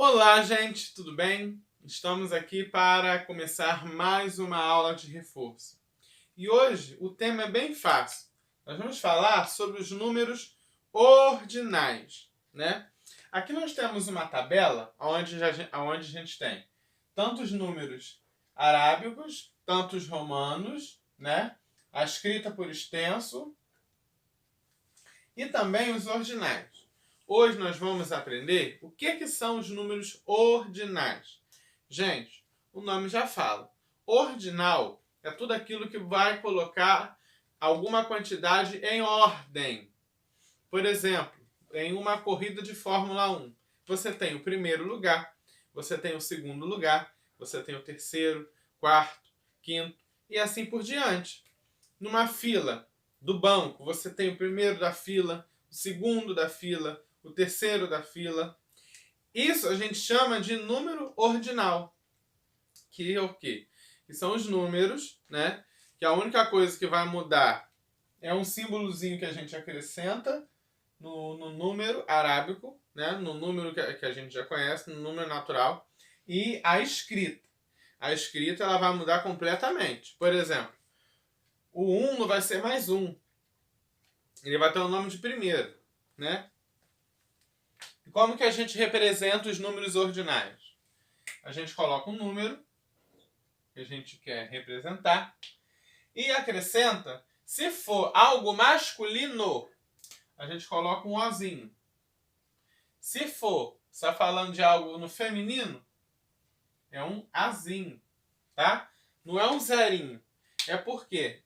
Olá, gente, tudo bem? Estamos aqui para começar mais uma aula de reforço. E hoje o tema é bem fácil. Nós vamos falar sobre os números ordinais, né? Aqui nós temos uma tabela onde a gente tem tanto os números arábicos, tanto os romanos, né? A escrita por extenso e também os ordinais. Hoje nós vamos aprender o que são os números ordinais. Gente, o nome já fala. Ordinal é tudo aquilo que vai colocar alguma quantidade em ordem. Por exemplo, em uma corrida de Fórmula 1, você tem o primeiro lugar, você tem o segundo lugar, você tem o terceiro, quarto, quinto e assim por diante. Numa fila do banco, você tem o primeiro da fila, o segundo da fila, o terceiro da fila. Isso a gente chama de número ordinal. Que é o quê? Que são os números, né? Que a única coisa que vai mudar é um símbolozinho que a gente acrescenta no número arábico, né? No número que a gente já conhece, no número natural. E a escrita. A escrita ela vai mudar completamente. Por exemplo, o 1 não vai ser mais 1. Ele vai ter o nome de primeiro, né? E como que a gente representa os números ordinais? A gente coloca um número que a gente quer representar e acrescenta, se for algo masculino, a gente coloca um ozinho. Se for, está falando de algo no feminino, é um azinho, tá? Não é um zerinho. É porque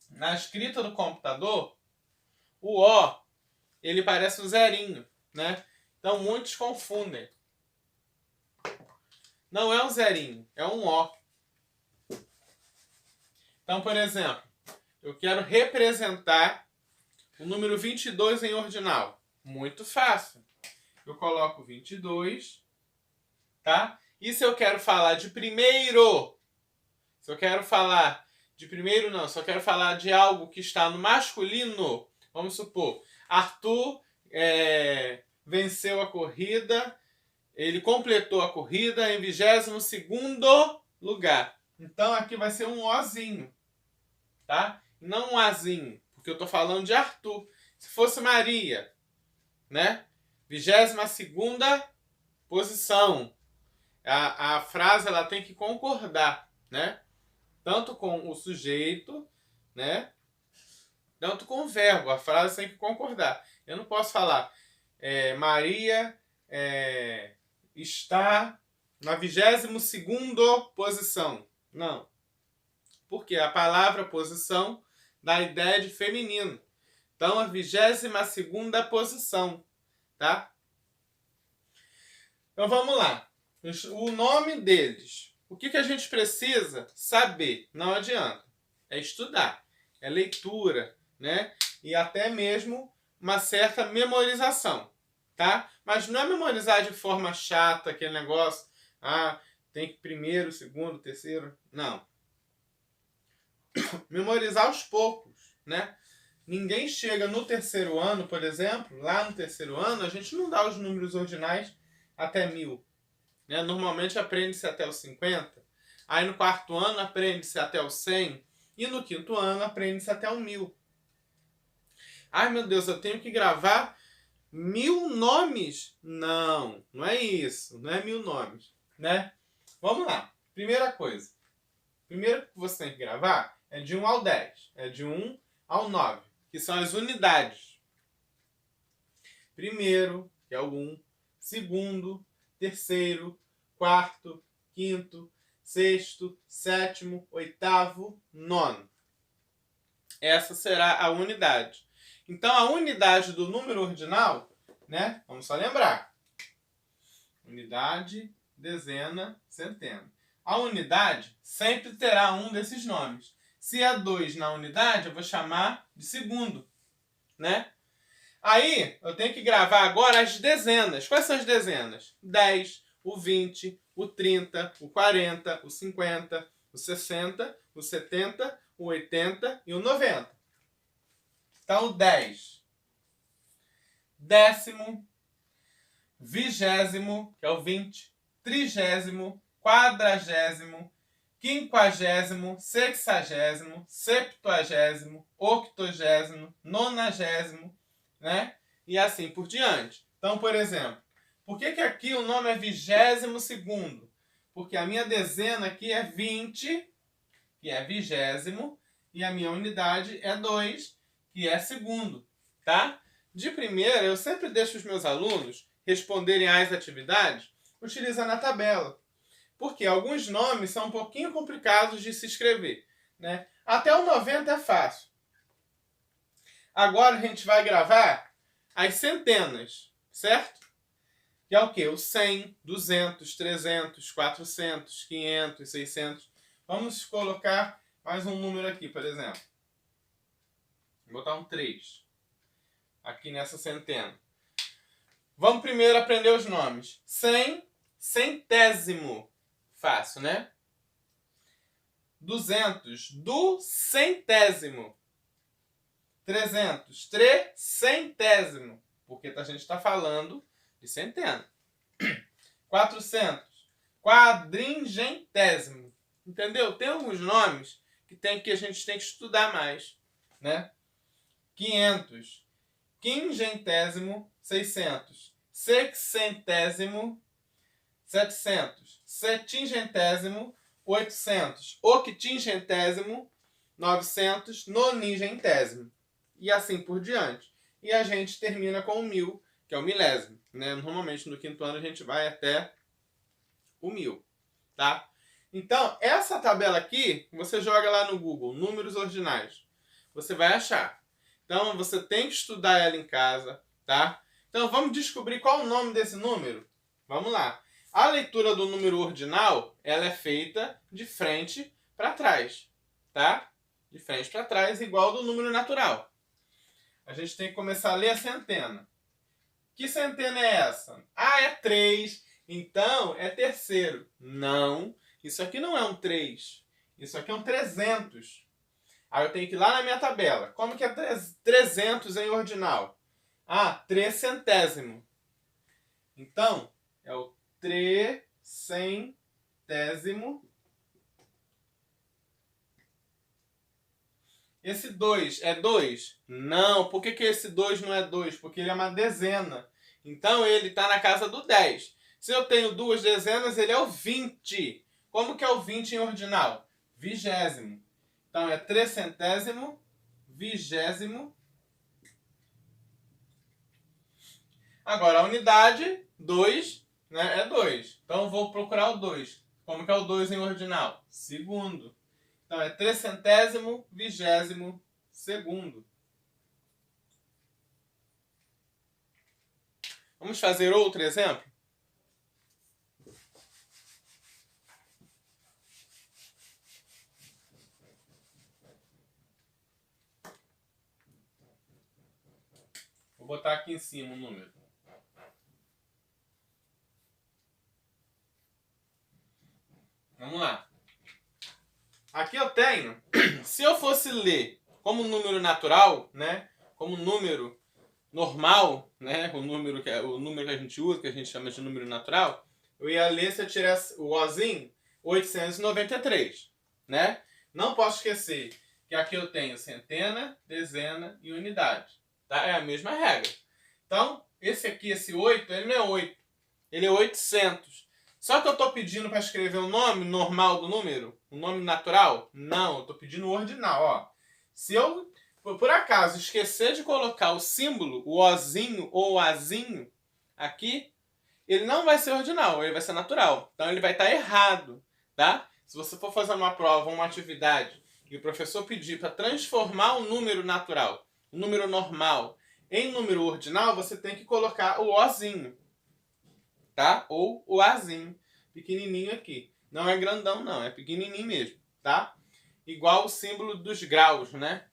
na escrita do computador, o O, ele parece um zerinho, né? Então muitos confundem. Não é um zerinho, é um O. Então, por exemplo, eu quero representar o número 22 em ordinal. Muito fácil. Eu coloco 22, tá? E se eu quero falar de primeiro? Se eu quero falar de primeiro, não. Se eu quero falar de algo que está no masculino, vamos supor, Arthur venceu a corrida, ele completou a corrida em 22º lugar. Então aqui vai ser um Ozinho, tá? Não um Azinho, porque eu estou falando de Arthur. Se fosse Maria, né? 22ª posição. A frase ela tem que concordar, né? Tanto com o sujeito, né? Tanto com o verbo. A frase tem que concordar. Eu não posso falar Maria está na 22ª posição. Não. Porque a palavra posição dá a ideia de feminino. Então, a 22ª posição. Tá? Então, vamos lá. O nome deles. O que a gente precisa saber? Não adianta. É estudar. É leitura, né? E até mesmo uma certa memorização. Tá? Mas não é memorizar de forma chata, aquele negócio. Tem que primeiro, segundo, terceiro. Não. Memorizar aos poucos, né? Ninguém chega no terceiro ano, por exemplo, lá no terceiro ano, a gente não dá os números ordinais até 1000. Né? Normalmente aprende-se até os 50. Aí no quarto ano aprende-se até os 100. E no quinto ano aprende-se até o 1000. Ai meu Deus, eu tenho que gravar 1000 nomes? Não, não é isso. Não é 1000 nomes, né? Vamos lá. Primeira coisa. Primeiro que você tem que gravar é de 1 ao 10. É de 1 ao 9. Que são as unidades. Primeiro, que é o 1. Segundo, terceiro, quarto, quinto, sexto, sétimo, oitavo, nono. Essa será a unidade. Então, a unidade do número ordinal, né? Vamos só lembrar. Unidade, dezena, centena. A unidade sempre terá um desses nomes. Se é 2 na unidade, eu vou chamar de segundo, né? Aí, eu tenho que gravar agora as dezenas. Quais são as dezenas? 10, o 20, o 30, o 40, o 50, o 60, o 70, o 80 e o 90. Então, o 10. Décimo. vigésimo, que é o 20, trigésimo, quadragésimo, quinquagésimo, sexagésimo, septuagésimo, octogésimo, nonagésimo, né? E assim por diante. Então, por exemplo, por que aqui o nome é 22º? Porque a minha dezena aqui é 20, que é vigésimo, e a minha unidade é 2, que é segundo, tá? De primeira, eu sempre deixo os meus alunos responderem às atividades utilizando a tabela. Porque alguns nomes são um pouquinho complicados de se escrever, né? Até o 90 é fácil. Agora a gente vai gravar as centenas, certo? Que é o quê? O 100, 200, 300, 400, 500, 600. Vamos colocar mais um número aqui, por exemplo. Vou botar um 3 aqui nessa centena. Vamos primeiro aprender os nomes. 100, centésimo. Fácil, né? 200, duzentésimo. 300, trecentésimo. Porque a gente está falando de centena. 400, quadringentésimo. Entendeu? Tem alguns nomes que a gente tem que estudar mais, né? 500, quingentésimo, 600, sexcentésimo, 700, setingentésimo, 800, octingentésimo, 900, noningentésimo. E assim por diante. E a gente termina com o 1000, que é o milésimo, né? Normalmente no quinto ano a gente vai até o 1000, tá? Então, essa tabela aqui, você joga lá no Google, números ordinais. Você vai achar. Então, você tem que estudar ela em casa, tá? Então, vamos descobrir qual o nome desse número? Vamos lá. A leitura do número ordinal, ela é feita de frente para trás, tá? De frente para trás, igual do número natural. A gente tem que começar a ler a centena. Que centena é essa? Ah, é 3. Então, é terceiro. Não. Isso aqui não é um 3. Isso aqui é um 300. Aí eu tenho que ir lá na minha tabela. Como que é 300 em ordinal? Ah, trecentésimo. Então, é o trecentésimo. Esse 2 é 2? Não. Por que esse 2 não é 2? Porque ele é uma dezena. Então, ele está na casa do 10. Se eu tenho duas dezenas, ele é o 20. Como que é o 20 em ordinal? Vigésimo. Então, é trecentésimo, vigésimo. Agora, a unidade, 2, né, é 2. Então, eu vou procurar o 2. Como que é o 2 em ordinal? Segundo. Então, é trecentésimo, vigésimo, segundo. Vamos fazer outro exemplo? Vou botar aqui em cima o número. Vamos lá. Aqui eu tenho, se eu fosse ler como número natural, né, como número normal, né, o número que a gente usa, que a gente chama de número natural, eu ia ler se eu tirasse o Ozinho, 893, né? Não posso esquecer que aqui eu tenho centena, dezena e unidade, tá? É a mesma regra. Então, esse 8, ele não é 8, ele é 800. Só que eu estou pedindo para escrever o nome normal do número, o nome natural? Não, eu estou pedindo o ordinal, ó. Se eu, por acaso, esquecer de colocar o símbolo, o Ozinho ou o Azinho, aqui, ele não vai ser ordinal, ele vai ser natural. Então ele vai estar errado, tá? Se você for fazer uma prova, uma atividade, e o professor pedir para transformar o número natural, o número normal, em número ordinal, você tem que colocar o Ozinho, tá? Ou o Azinho, pequenininho aqui. Não é grandão não, é pequenininho mesmo, tá? Igual o símbolo dos graus, né?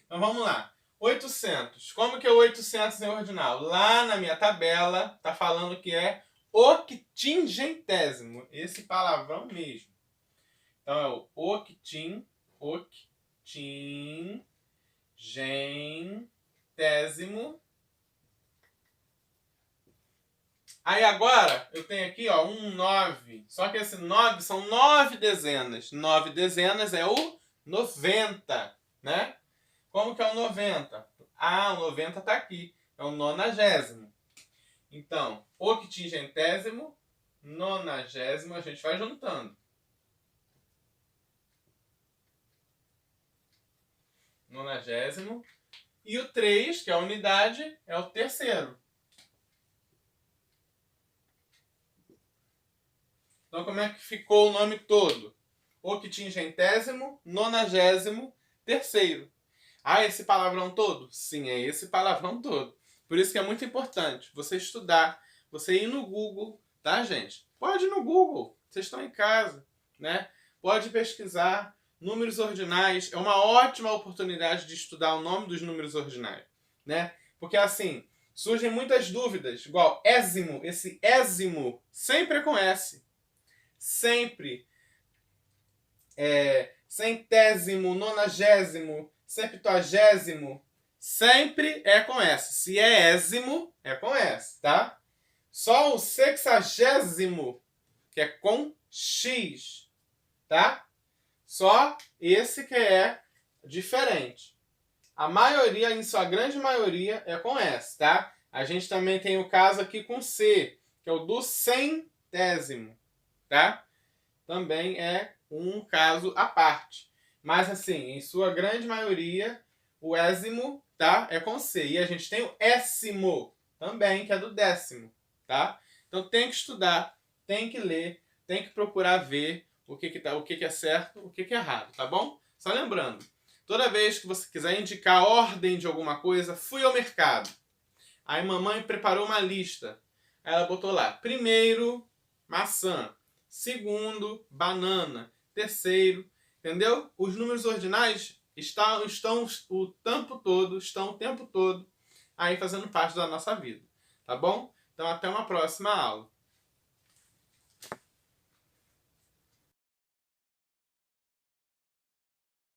Então vamos lá. 800. Como que é o 800 em ordinal? Lá na minha tabela tá falando que é octingentésimo. Esse palavrão mesmo. Então é o octingentésimo. Aí agora eu tenho aqui, ó, um 9. Só que esse 9 são 9 dezenas. 9 dezenas é o 90, né? Como que é o 90? Ah, o 90 está aqui. É o 90º. Então, octingentésimo, 90º, a gente vai juntando. 90º. E o 3, que é a unidade, é o terceiro. Então, como é que ficou o nome todo? Octingentésimo, 90º, terceiro. Ah, esse palavrão todo? Sim, é esse palavrão todo. Por isso que é muito importante você estudar, você ir no Google, tá, gente? Pode ir no Google, vocês estão em casa, né? Pode pesquisar números ordinais. É uma ótima oportunidade de estudar o nome dos números ordinais, né? Porque assim, surgem muitas dúvidas, igual ésimo. Esse ésimo sempre é com S. Sempre. Centésimo, 90º, 70º, sempre é com S. Se é ésimo, é com S, tá? Só o 60º, que é com X, tá? Só esse que é diferente. A maioria, em sua grande maioria, é com S, tá? A gente também tem o caso aqui com C, que é o do centésimo, tá? Também é um caso à parte. Mas assim, em sua grande maioria, o ésimo, tá? É com C. E a gente tem o écimo também, que é do décimo, tá? Então tem que estudar, tem que ler, tem que procurar ver o que é certo, o que é errado, tá bom? Só lembrando, toda vez que você quiser indicar a ordem de alguma coisa, fui ao mercado. Aí mamãe preparou uma lista. Aí ela botou lá, primeiro, maçã. Segundo, banana. Terceiro, entendeu? Os números ordinais estão o tempo todo aí fazendo parte da nossa vida, tá bom? Então até uma próxima aula.